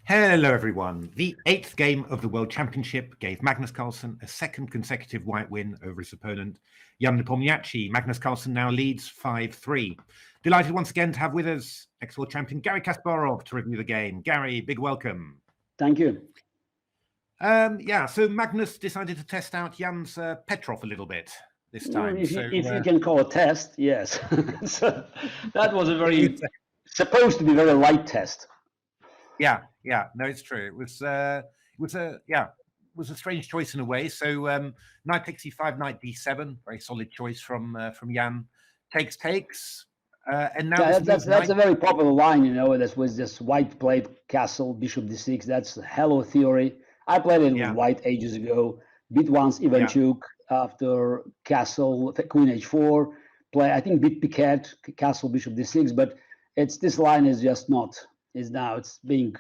Hello, everyone. The 8th game of the World Championship gave Magnus Carlsen a second consecutive white win over his opponent, Jan Nepomniachtchi. Magnus Carlsen now leads 5-3. Delighted once again to have with us ex-World Champion Garry Kasparov to review the game. Garry, big welcome. Thank you. So Magnus decided to test out Jan's Petrov a little bit this time. If you can call a test, yes. So that was a supposed to be very light test. Yeah, no, it's true. It was a strange choice in a way. So knight takes e5, knight d7, very solid choice from Jan. Takes, and now that's a very popular line, that was this white played castle, bishop d6. That's hello theory. I played it with white ages ago. Beat once Ivanchuk after castle, queen h4. I think beat Piquet, castle, bishop d6. But this line is just not. It's being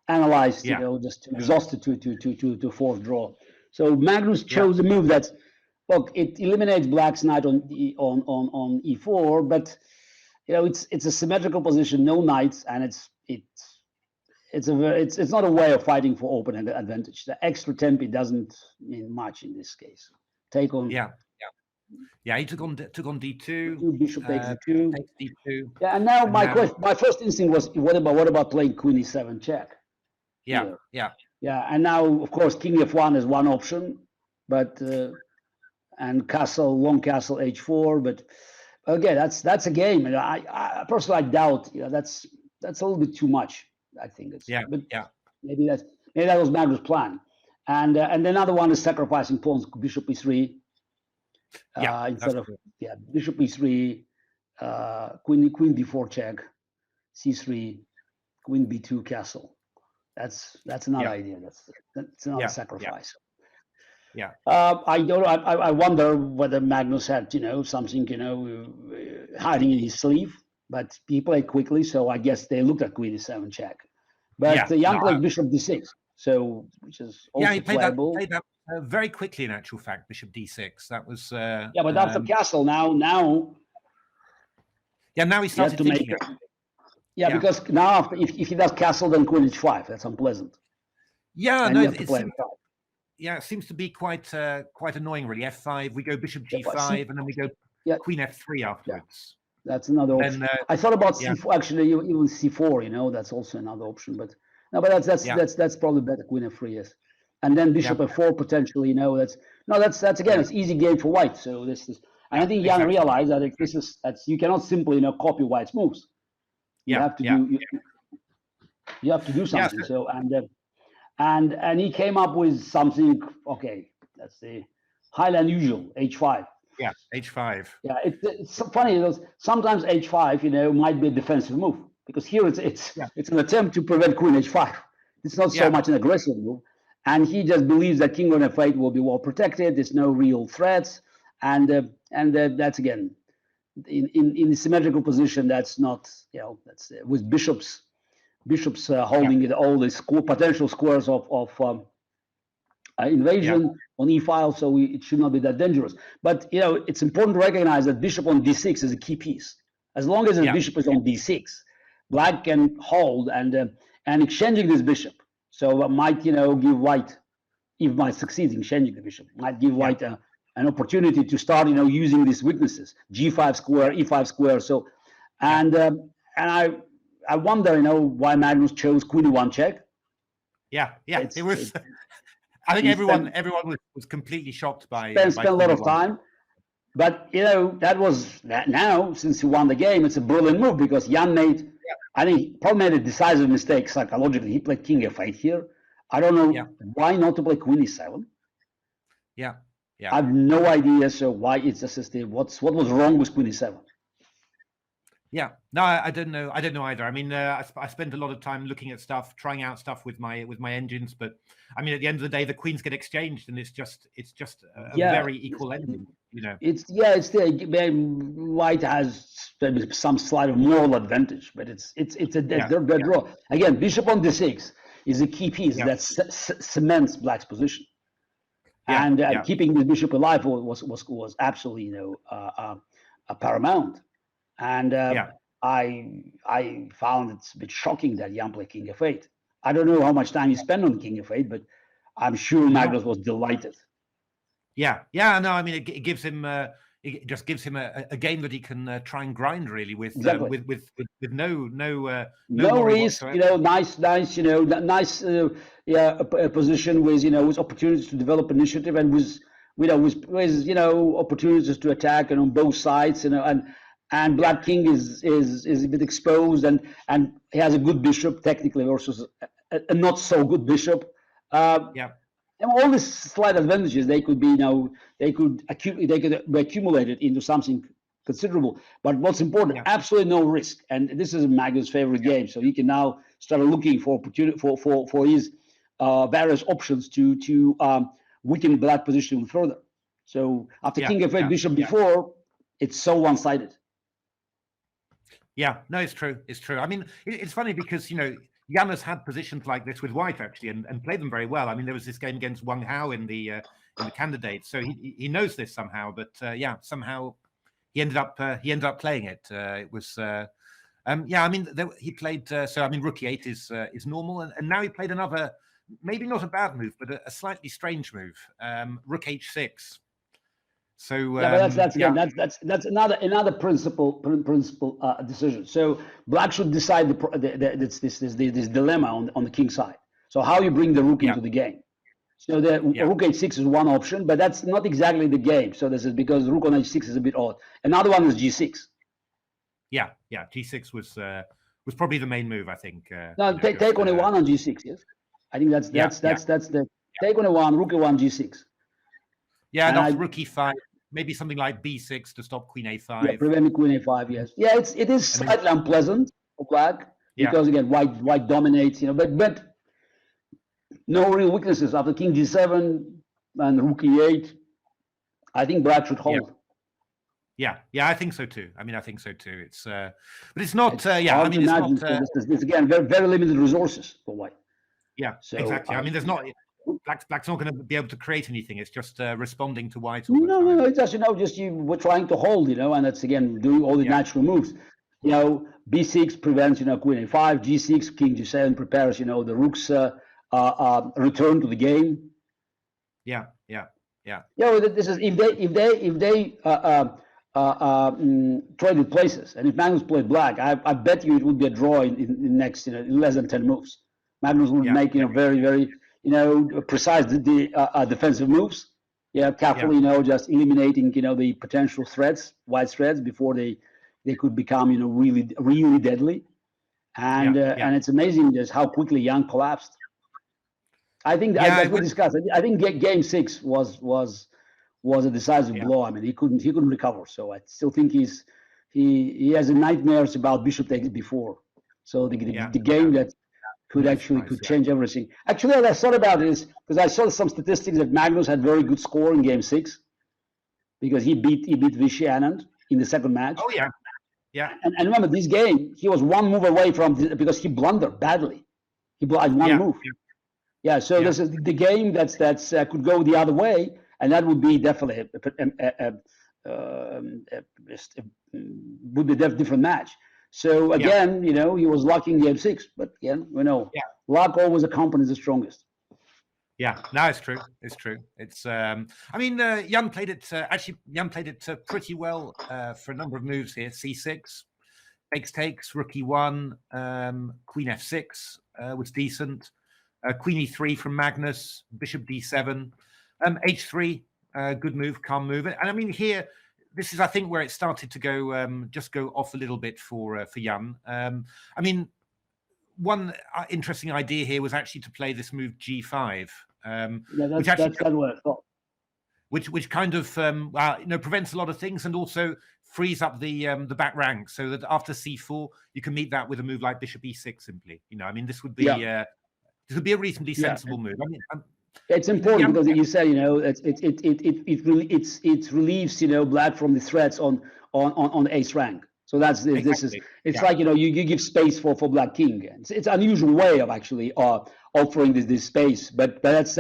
analyzed, just exhausted to fourth draw. So Magnus chose a move that, look, it eliminates black's knight on e4, but it's a symmetrical position, no knights, and it's not a way of fighting for open advantage. The extra tempi doesn't mean much in this case. Take on. Yeah, he took on d2. Bishop takes d2. Takes d2. Yeah, and now my first instinct was, what about playing queen e7 check? Yeah. And now, of course, king f1 is one option, but and long castle h4. But again, that's a game, and I personally doubt. That's a little bit too much. I think it's maybe that was Magnus' plan, and another one is sacrificing pawns, bishop e3. Instead of bishop e3, queen b4 check, c3, queen b2 castle. That's another idea. That's another sacrifice. I wonder whether Magnus had something hiding in his sleeve, but he played quickly, so I guess they looked at queen e7 check. But Jan played bishop d6, so which is also playable. Played that very quickly, in actual fact, bishop d6. That was but after castle now. Now he started thinking. Because now after if he does castle, then queen h5. That's unpleasant. It seems to be quite annoying, really. f5, we go bishop g5, and then we go queen f3 afterwards. That's another option. I thought about c4, actually, even c4. That's also another option. But that's probably better. Queen f3, yes. And then bishop f4 potentially. That's again, it's easy game for white. So this is, and I think Jan realized that you cannot simply copy white's moves. You have to do you have to do something. And he came up with something. Okay, that's the highly unusual h5. Yeah, h5. Yeah, it's funny because sometimes h5 might be a defensive move, because here it's an attempt to prevent queen h5. It's not so much an aggressive move. And he just believes that king on f8 will be well protected. There's no real threats, and that's again in the symmetrical position. That's not that's with bishops holding all the potential squares of invasion on e file. So it should not be that dangerous. But it's important to recognize that bishop on d6 is a key piece. As long as the bishop is on d6, black can hold and exchanging this bishop. So it might, give white, if white succeeds in exchanging the bishop, might give white an opportunity to start, using these weaknesses, g5 square, e5 square. So, and I wonder, why Magnus chose queen e1 check. It was. I think everyone was completely shocked by. Spent a lot of time, but that was now since he won the game, it's a brilliant move, because Jan made. I think he probably made a decisive mistake psychologically. He played king f8 here. I don't know why not to play queen e7. I have no idea. So why it's just what was wrong with queen e7? No, I don't know. I don't know either. I mean, I spent a lot of time looking at stuff, trying out stuff with my engines. But I mean, at the end of the day, the queens get exchanged, and it's just a very equal ending. It's white has maybe some slight moral advantage, but it's a dead draw. Again, bishop on d6 is a key piece that cements black's position, and keeping the bishop alive was absolutely paramount. And I found it a bit shocking that Jan played king f8. I don't know how much time he spent on king f8, but I'm sure Magnus was delighted. Yeah, no, I mean, it gives him, it just gives him a game that he can try and grind really with no risk, nice, nice position with with opportunities to develop initiative and with opportunities to attack and on both sides, and Black King is a bit exposed, and he has a good bishop technically versus a not so good bishop. And all these slight advantages, they could be they could be accumulated into something considerable. But what's important, absolutely no risk, and this is Magnus' favorite game. So he can now start looking for opportunity for his various options to weaken Black position further. So after king f8 bishop before, it's so one-sided. Yeah, no, it's true. It's true. I mean, it's funny because Jan has had positions like this with white actually, and played them very well. I mean, there was this game against Wang Hao in the candidates, so he knows this somehow. But somehow he ended up playing it. It was I mean, he played. So I mean, Rook e8 is normal, and now he played another, maybe not a bad move, but a slightly strange move. Rook h6. So but that's another principle decision. So Black should decide this dilemma on the king side. So how you bring the Rook into the game. So the Rook h6 is one option, but that's not exactly the game. So this is because Rook on h6 is a bit odd. Another one is g6. Yeah, g6 was probably the main move, I think. No, take on a1 on g6. Yes, I think that's the take on a1, Rook a1, g6. Yeah, and that's Rook e5. Maybe something like b6 to stop queen a5. Yeah, prevent queen a5. Yes. Yeah, it is slightly unpleasant for Black because again, white dominates. But no real weaknesses after king g7 and Rook e8. I think Black should hold. Yeah, I think so too. I mean, I think so too. It's but it's not. It's hard to imagine. This again very, very limited resources for white. Yeah, so, exactly. I mean, there's not. Black's not going to be able to create anything. It's just responding to white. No. It's just we're trying to hold, and that's again doing all the natural moves. B6 prevents queen a5, g6, king g7 prepares the rook's return to the game. Yeah. This is if they traded places, and if Magnus played Black, I bet you it would be a draw in next less than 10 moves. Magnus would make very, very precise defensive moves. Carefully, just eliminating the potential threats, white threats, before they could become really, really deadly. And and it's amazing just how quickly Jan collapsed. I think as we discussed, I think game 6 was a decisive blow. I mean, he couldn't recover. So I still think he has nightmares about bishop takes before. So the game that could change everything. Actually, what I thought about is because I saw some statistics that Magnus had very good score in game 6 because he beat Vishy Anand in the second match. Oh yeah. And remember, this game he was one move away from because he blundered badly. He had one move. Yeah. So this is the game that's could go the other way, and that would be definitely would be a different match. So again, he was lucky in game 6, but again, luck always accompanies the strongest. Yeah, no, it's true. It's true. It's I mean, Jan played it pretty well for a number of moves here. C6, takes, rook e1, queen f6 was decent. Queen e3 from Magnus, bishop d7, h3, good move, calm move. And I mean here, this is, I think, where it started to go just go off a little bit for Jan. I mean, one interesting idea here was actually to play this move g5, which kind of prevents a lot of things and also frees up the back rank, so that after c4 you can meet that with a move like bishop e6 simply. I mean, this would be a reasonably sensible move. I mean, it's important because you said it relieves Black from the threats on ace rank. So that's it's like you give space for Black King. It's an unusual way of actually offering this space, but that's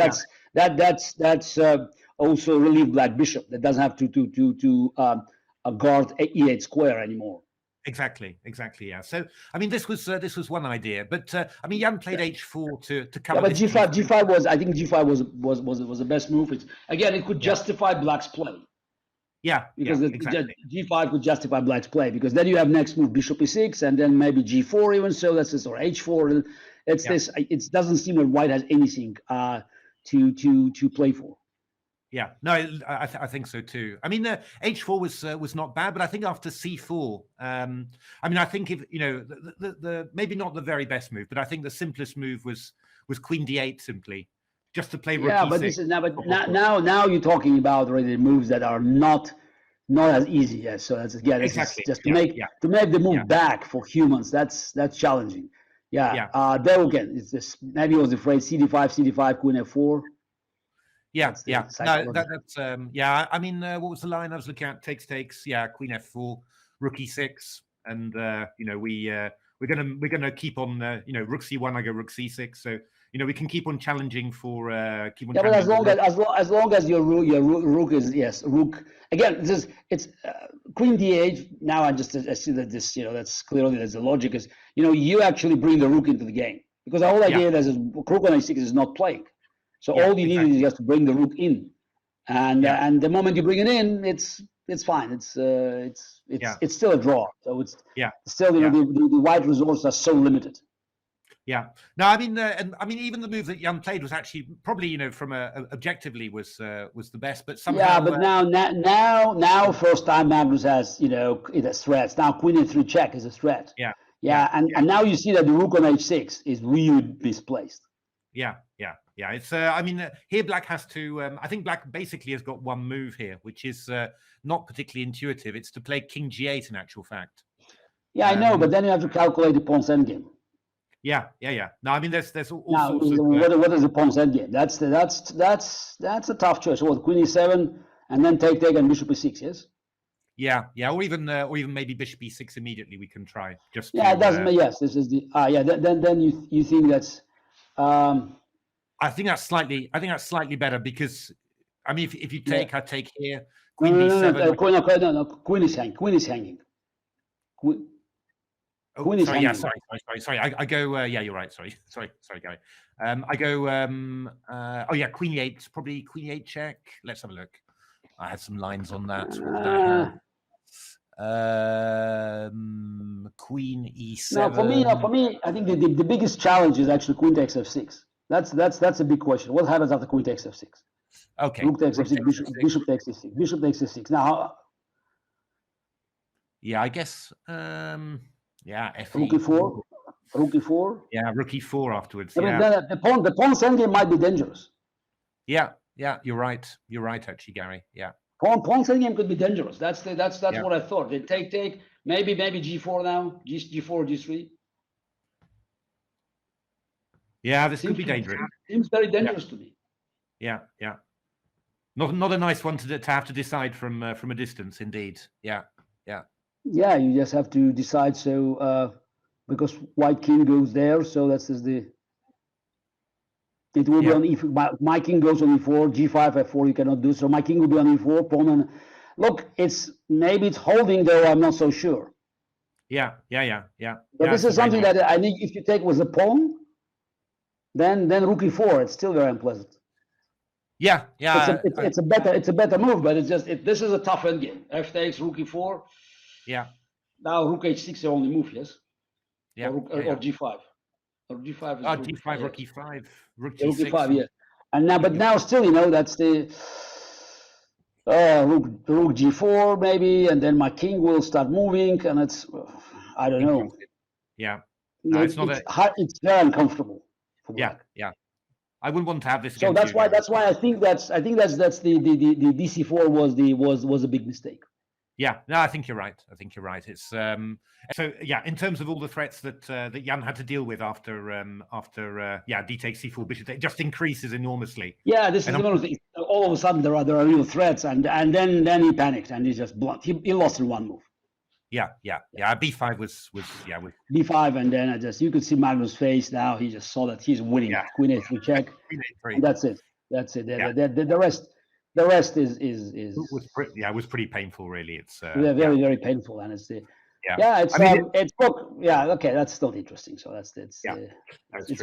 also relieve Black Bishop that doesn't have to guard e8 square anymore. Exactly. Yeah. So I mean, this was one idea, but I mean, Jan played h4 to cover. Yeah, but this G5 was, I think G5 was the best move. It's again, it could justify Black's play. Yeah, because exactly. G5 could justify Black's play, because then you have next move Bishop E6 and then maybe G4 even. So that's this, or H4. It's this. It doesn't seem that White has anything to play for. Yeah, no, I think so too. I mean, H4 was not bad, but I think after C4, I mean, I think if the maybe not the very best move, but I think the simplest move was Queen D8 simply, just to play Rook E6. But this is now you're talking about already moves that are not as easy. Yes, so that's again exactly just to make the move back for humans. That's challenging. There again, it's this. Maybe I was afraid CD5, Queen F4. That's I mean, what was the line I was looking at? Takes. Yeah, Queen F4, Rook E6, and we're gonna keep on. Rook C1. I go Rook C6. So we can keep on challenging for but as long as your Rook is Rook again. It's Queen D8. Now I see that this that's clearly there's the logic is you actually bring the Rook into the game, because the whole idea is Rook on A6 is not playing. So all you need is just to bring the Rook in, and the moment you bring it in, it's fine. It's still a draw. So it's still the White resources are so limited. Yeah. No, I mean, even the move that Jan played was actually probably from objectively was the best, but somehow. Yeah, but now first time Magnus has it has threats. Now Queen A3 check is a threat. And now you see that the Rook on H6 is really misplaced. Yeah. It's I mean, here Black has to. I think Black basically has got one move here, which is not particularly intuitive. It's to play King G8 in actual fact. Yeah, I know, but then you have to calculate the pawn's endgame. Yeah. No, I mean, there's all sorts of. What is the pawn's endgame? That's a tough choice. What, Queen E7 and then take and Bishop E6? Yes. Yeah, or even maybe Bishop E6 immediately. We can try just. It doesn't. Yes, this is the. Then you think that's. I think that's slightly better, because I mean, if you take, I take here Queen B7. No, Queen is hanging. Queen is hanging. Queen is hanging. Sorry. I go. You're right. Sorry, Gary. I go. Queen E8. Probably Queen E8 check. Let's have a look. I had some lines on that. What did I have? Queen E7. No, for me, I think the biggest challenge is actually Queen takes F6. That's a big question. What happens after Queen takes F6? Okay. Rook takes F6. Bishop takes F6. Bishop takes F6. Now. Yeah, I guess. F8. Rook E4. Rook E4. Yeah, Rook E4 afterwards. The pawn's endgame might be dangerous. Yeah, you're right. You're right, actually, Gary. Yeah. Pawn's endgame could be dangerous. That's what I thought. They take. Maybe G4 now. G4, G3. Yeah, this could be dangerous. Seems very dangerous to me. Yeah. Not a nice one to have to decide from a distance, indeed. Yeah, you just have to decide. So because White King goes there, so that's just the. It will be on E4. My king goes on E4, G5, F4. You cannot do so. My king will be on E4. Pawn on. Look, maybe it's holding, though. I'm not so sure. Yeah. But this is something that I think if you take with a pawn. Then Rook E4, it's still very unpleasant. Yeah. It's a better move, but this is a tough endgame. F takes Rook E4. Yeah. Now Rook H6 is the only move, yes. Yeah. Or G5. Or G5 is. D5, Rook E5, Rook G6. Rook E5, yeah. And now still, that's the Rook G4 maybe, and then my king will start moving, and it's I don't know. Yeah. No, it's very uncomfortable. Yeah. I wouldn't want to have this. So that's why I think that's the DC4 was a big mistake. Yeah, no, I think you're right. It's so in terms of all the threats that Jan had to deal with after D takes C4 bishop, it just increases enormously. Yeah, this is one of the things. All of a sudden there are real threats, and then he panicked and he just blunt. He lost in one move. Yeah. B5 was B5, and then you could see Magnus' face now. He just saw that he's winning. Yeah. Queen A3 check. Queen A3. And that's it. The rest is was pretty painful, really. It's very painful, and it's Yeah, it's I mean, look, yeah, okay, that's not interesting. So that's it's true,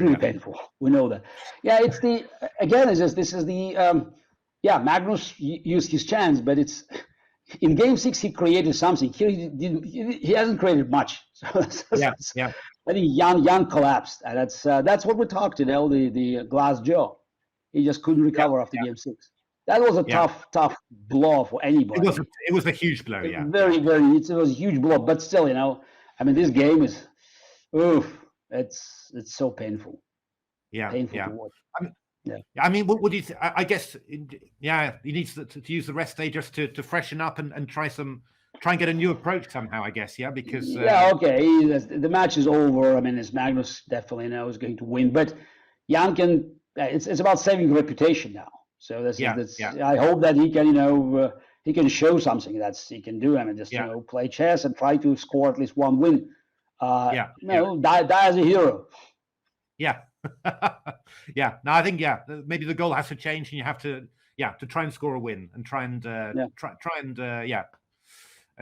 really painful. We know that. Yeah, it's the again, it's just this is the Magnus used his chance, but it's in game 6 he created something. Here he hasn't created much. So I think Jan collapsed, and that's what we talked. The glass jaw. He just couldn't recover after game 6. That was a tough blow for anybody. It was a huge blow. Yeah, very. It was a huge blow, but still, I mean, this game is, it's so painful. Painful to watch. I mean, what do you think? I guess, he needs to use the rest day just to freshen up and try and get a new approach somehow. I guess, because okay, the match is over. I mean, it's Magnus definitely now is going to win, but Jan can. It's about saving reputation now. So I hope that he can, he can show something that he can do. I mean, just play chess and try to score at least one win. Die as a hero. Yeah, No, I think maybe the goal has to change, and you have to try and score a win and try and at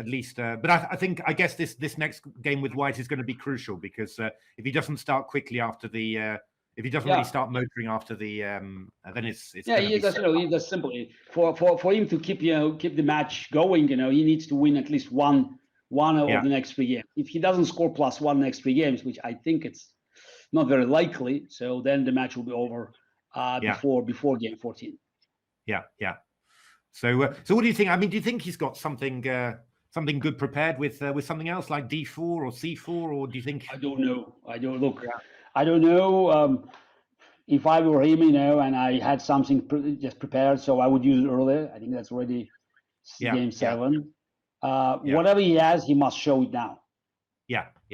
least. But I guess this next game with White is going to be crucial, because if he doesn't start quickly after the. If he doesn't really start motoring after the, then it's he does simply for him to keep the match going. He needs to win at least one of the next 3 games. If he doesn't score +1 next 3 games, which I think it's not very likely, so then the match will be over before game 14. Yeah. So what do you think? I mean, do you think he's got something good prepared with something else like D4 or C4, or do you think? I don't know. I don't look. I don't know if I were him, and I had something just prepared, so I would use it earlier. I think that's already game 7. Whatever he has, he must show it now.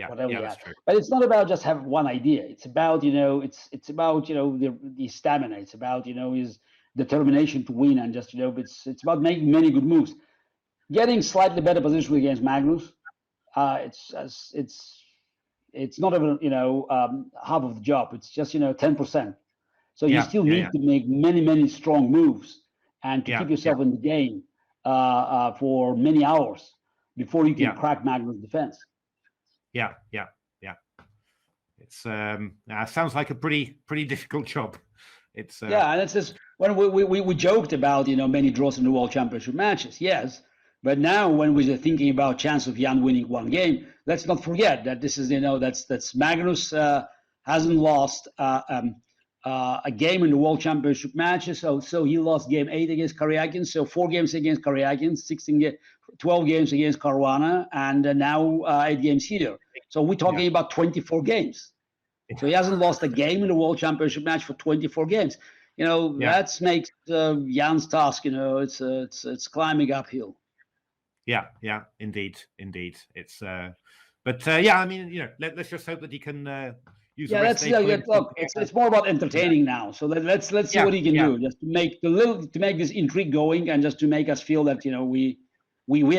Whatever he has. True. But it's not about just having one idea. It's about it's about the stamina. It's about his determination to win, and just it's about making many good moves, getting slightly better position against Magnus. It's not even half of the job. It's just 10%. So you still need to make many strong moves, and to keep yourself in the game for many hours before you can crack Magnus' defense. Yeah. It's sounds like a pretty difficult job. It's and it's just when we joked about many draws in the World Championship matches. Yes. But now, when we're thinking about chance of Jan winning one game, let's not forget that this is, that's Magnus hasn't lost a game in the World Championship matches. So he lost game 8 against Karyakin, so 4 games against Karyakin, 12 games against Caruana, and now 8 games here. So we're talking about 24 games. So he hasn't lost a game in the World Championship match for 24 games. That makes Jan's task. It's climbing uphill. Yeah, indeed. It's but I mean, let's just hope that he can use the rest. Look, it's more about entertaining now. So let's see what he can do, just to make this intrigue going, and just to make us feel that we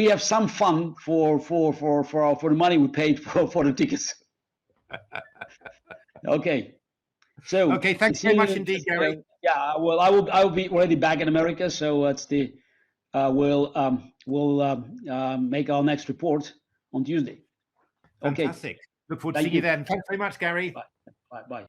have some fun for the money we paid for the tickets. Okay. So thanks very much indeed, Garry. Well, I will be already back in America, so it's the. We'll make our next report on Tuesday. Fantastic. Look forward to seeing you then. Thanks very much, Garry. Bye.